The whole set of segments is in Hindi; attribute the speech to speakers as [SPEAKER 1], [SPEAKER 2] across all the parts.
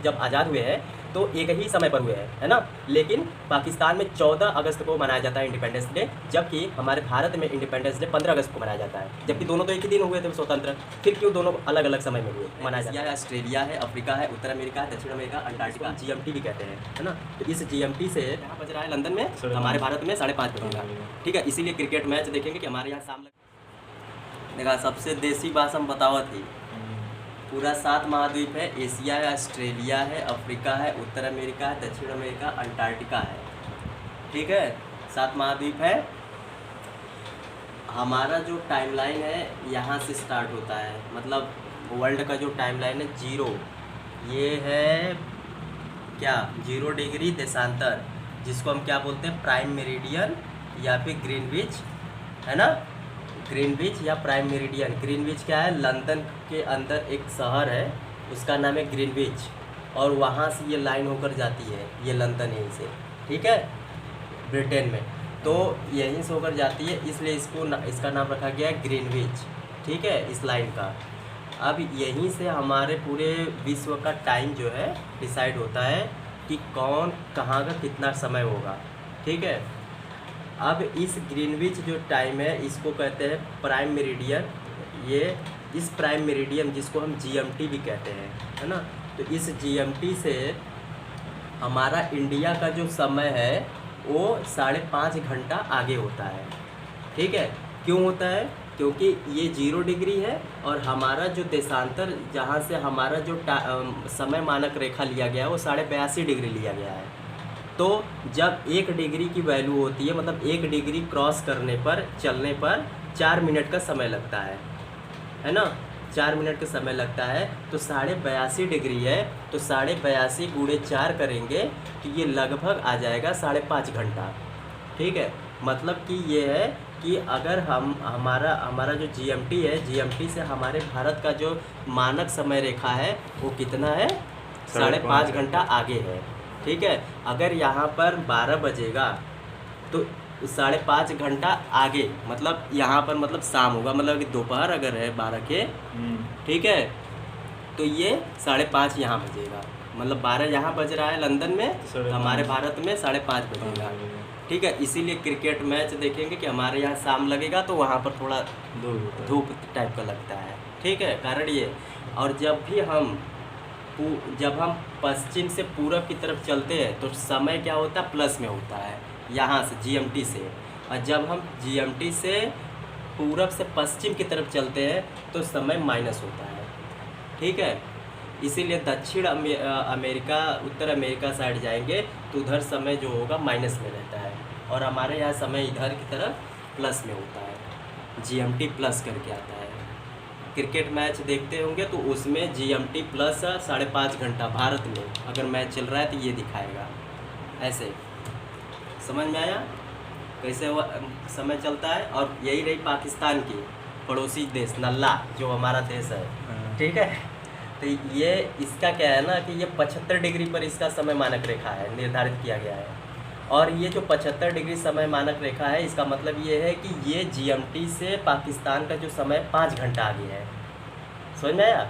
[SPEAKER 1] जब आज़ाद हुए हैं तो एक ही समय पर हुए हैं, है ना। लेकिन पाकिस्तान में 14 अगस्त को मनाया जाता है इंडिपेंडेंस डे, जबकि हमारे भारत में इंडिपेंडेंस डे 15 अगस्त को मनाया जाता है, जबकि दोनों तो एक ही दिन हुए थे स्वतंत्र। फिर क्यों दोनों अलग अलग समय में हुए मनाया जाता है? ऑस्ट्रेलिया है, अफ्रीका है, उत्तर अमेरिका है, दक्षिण अमेरिका, अंटार्कटिका, GMT भी कहते हैं, है ना। तो इस GMT से यहाँ बज रहा है लंदन में, हमारे भारत में 5:30 बजेगा, ठीक है। इसीलिए क्रिकेट मैच देखेंगे कि हमारे यहाँ शाम देखा। सबसे देसी भाषा में बताओ थी, पूरा 7 महाद्वीप है, एशिया है, ऑस्ट्रेलिया है, अफ्रीका है, उत्तर अमेरिका है, दक्षिण अमेरिका, अंटार्कटिका है, ठीक है। 7 महाद्वीप है। हमारा जो टाइमलाइन है यहाँ से स्टार्ट होता है, मतलब वर्ल्ड का जो टाइमलाइन है 0, ये है क्या 0 डिग्री देशांतर, जिसको हम क्या बोलते हैं प्राइम मेरिडियन या फिर ग्रीनविच, है ना। ग्रीनविच या प्राइम मेरिडियन। ग्रीनविच क्या है, लंदन के अंदर एक शहर है उसका नाम है ग्रीनविच, और वहाँ से ये लाइन होकर जाती है, ये लंदन यहीं से, ठीक है, ब्रिटेन में, तो यहीं से होकर जाती है, इसलिए इसका नाम रखा गया है ग्रीनविच, ठीक है, इस लाइन का। अब यहीं से हमारे पूरे विश्व का टाइम जो है डिसाइड होता है कि कौन कहाँ का कितना समय होगा, ठीक है। अब इस ग्रीनविच जो टाइम है इसको कहते हैं प्राइम मेरिडियन। ये इस प्राइम मेरिडियन जिसको हम GMT भी कहते हैं, है ना। तो इस GMT से हमारा इंडिया का जो समय है वो 5.5 घंटा आगे होता है, ठीक है। क्यों होता है, क्योंकि ये 0 डिग्री है और हमारा जो देशांतर जहाँ से हमारा जो समय मानक रेखा लिया गया है वो 82.5 डिग्री लिया गया है। तो जब 1 डिग्री की वैल्यू होती है, मतलब 1 डिग्री क्रॉस करने पर चलने पर 4 मिनट का समय लगता है ना, 4 मिनट का समय लगता है। तो 82.5 डिग्री है, तो 82.5 गुणे 4 करेंगे तो ये लगभग आ जाएगा 5.5 घंटा, ठीक है। मतलब कि ये है कि अगर हमारा जो GMT है, GMT से हमारे भारत का जो मानक समय रेखा है वो कितना है, 5.5 घंटा आगे है, ठीक है। अगर यहाँ पर 12 बजेगा तो 5.5 घंटा आगे, मतलब यहाँ पर मतलब शाम होगा, मतलब कि दोपहर अगर है 12 के, ठीक है, तो ये 5.5 यहाँ बजेगा, मतलब 12 यहाँ बज रहा है लंदन में, हमारे भारत में 5.5 बजेगा, ठीक है। इसीलिए क्रिकेट मैच देखेंगे कि हमारे यहाँ शाम लगेगा तो वहाँ पर थोड़ा धूप टाइप का लगता है, ठीक है, कारण ये। और जब हम पश्चिम से पूरब की तरफ चलते हैं तो समय क्या होता है, प्लस में होता है यहाँ से GMT से, और जब हम GMT से पूरब से पश्चिम की तरफ चलते हैं तो समय माइनस होता है, ठीक है। इसीलिए दक्षिण अमेरिका, उत्तर अमेरिका साइड जाएंगे तो उधर समय जो होगा माइनस में रहता है, और हमारे यहाँ समय इधर की तरफ प्लस में होता है, GMT प्लस करके आता है। क्रिकेट मैच देखते होंगे तो उसमें GMT प्लस 5.5 घंटा भारत में अगर मैच चल रहा है तो ये दिखाएगा, ऐसे समझ में आया कैसे समय चलता है। और यही रही पाकिस्तान की पड़ोसी देश नल्ला जो हमारा देश है, ठीक है। तो ये इसका क्या है ना कि ये 75 डिग्री पर इसका समय मानक रेखा है निर्धारित किया गया है, और ये जो 75 डिग्री समय मानक रेखा है इसका मतलब ये है कि ये GMT से पाकिस्तान का जो समय 5 घंटा आगे है, समझ में आया।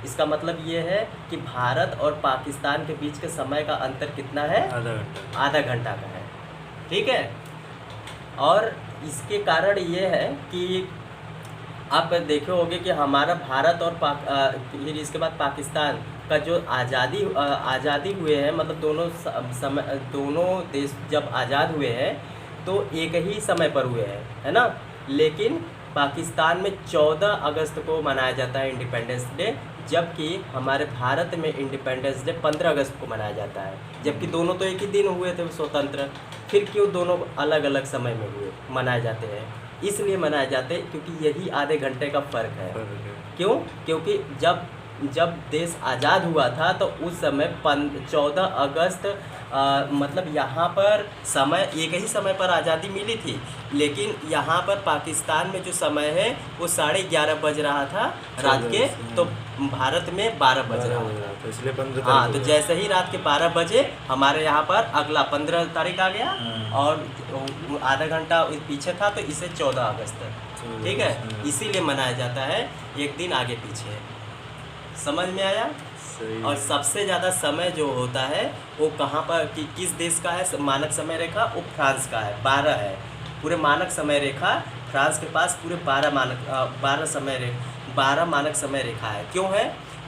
[SPEAKER 1] इसका मतलब ये है कि भारत और पाकिस्तान के बीच के समय का अंतर कितना है, आधा घंटा का है, ठीक है। और इसके कारण ये है कि आप देखे होंगे कि हमारा भारत और फिर इसके बाद पाकिस्तान का जो आज़ादी हुए हैं, मतलब दोनों देश जब आज़ाद हुए हैं तो एक ही समय पर हुए हैं, है ना। लेकिन पाकिस्तान में 14 अगस्त को मनाया जाता है इंडिपेंडेंस डे, जबकि हमारे भारत में इंडिपेंडेंस डे 15 अगस्त को मनाया जाता है, जबकि दोनों तो एक ही दिन हुए थे स्वतंत्र। फिर क्यों दोनों अलग अलग समय में हुए मनाए जाते हैं, इसलिए मनाए जाते हैं क्योंकि यही आधे घंटे का फ़र्क है। क्यों, क्योंकि जब देश आज़ाद हुआ था तो उस समय 14 अगस्त मतलब यहाँ पर समय एक ही समय पर आज़ादी मिली थी, लेकिन यहाँ पर पाकिस्तान में जो समय है वो 11:30 बज रहा था रात के, तो भारत में 12 बज रहा था,
[SPEAKER 2] तो इसलिए 15
[SPEAKER 1] हाँ। तो जैसे ही रात के 12 बजे हमारे यहाँ पर अगला 15 तारीख आ गया, और आधा घंटा पीछे था तो इसे 14 अगस्त, ठीक है, इसीलिए मनाया जाता है एक दिन आगे पीछे। समझ में आया?
[SPEAKER 2] सही।
[SPEAKER 1] और सबसे ज़्यादा समय जो होता है वो कहाँ पर किस देश का है मानक समय रेखा? वो फ्रांस का है, 12 है। पूरे मानक समय रेखा फ्रांस के पास पूरे 12 मानक समय रेखा है। क्यों है?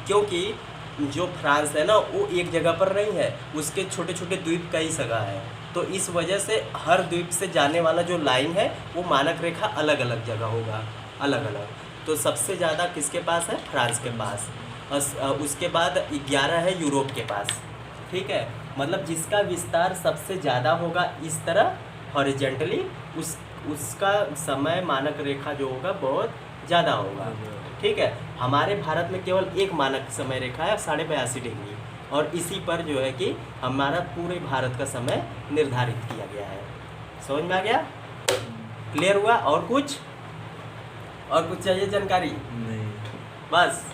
[SPEAKER 1] क्योंकि जो फ्रांस है ना वो एक जगह पर नहीं है, उसके छोटे छोटे द्वीप कई जगह है। तो इस वजह से हर द्वीप से जाने वाला जो लाइन है वो मानक रेखा अलग अलग जगह होगा, अलग अलग। तो सबसे ज़्यादा किसके पास है? फ्रांस के पास। और उसके बाद 11 है यूरोप के पास। ठीक है, मतलब जिसका विस्तार सबसे ज़्यादा होगा इस तरह हॉरिजेंटली, उसका समय मानक रेखा जो होगा बहुत ज़्यादा होगा। ठीक है, हमारे भारत में केवल एक मानक समय रेखा है 82.5 डिग्री, और इसी पर जो है कि हमारा पूरे भारत का समय निर्धारित किया गया है। समझ में आ गया? क्लियर हुआ? और कुछ चाहिए जानकारी?
[SPEAKER 2] नहीं।
[SPEAKER 1] बस।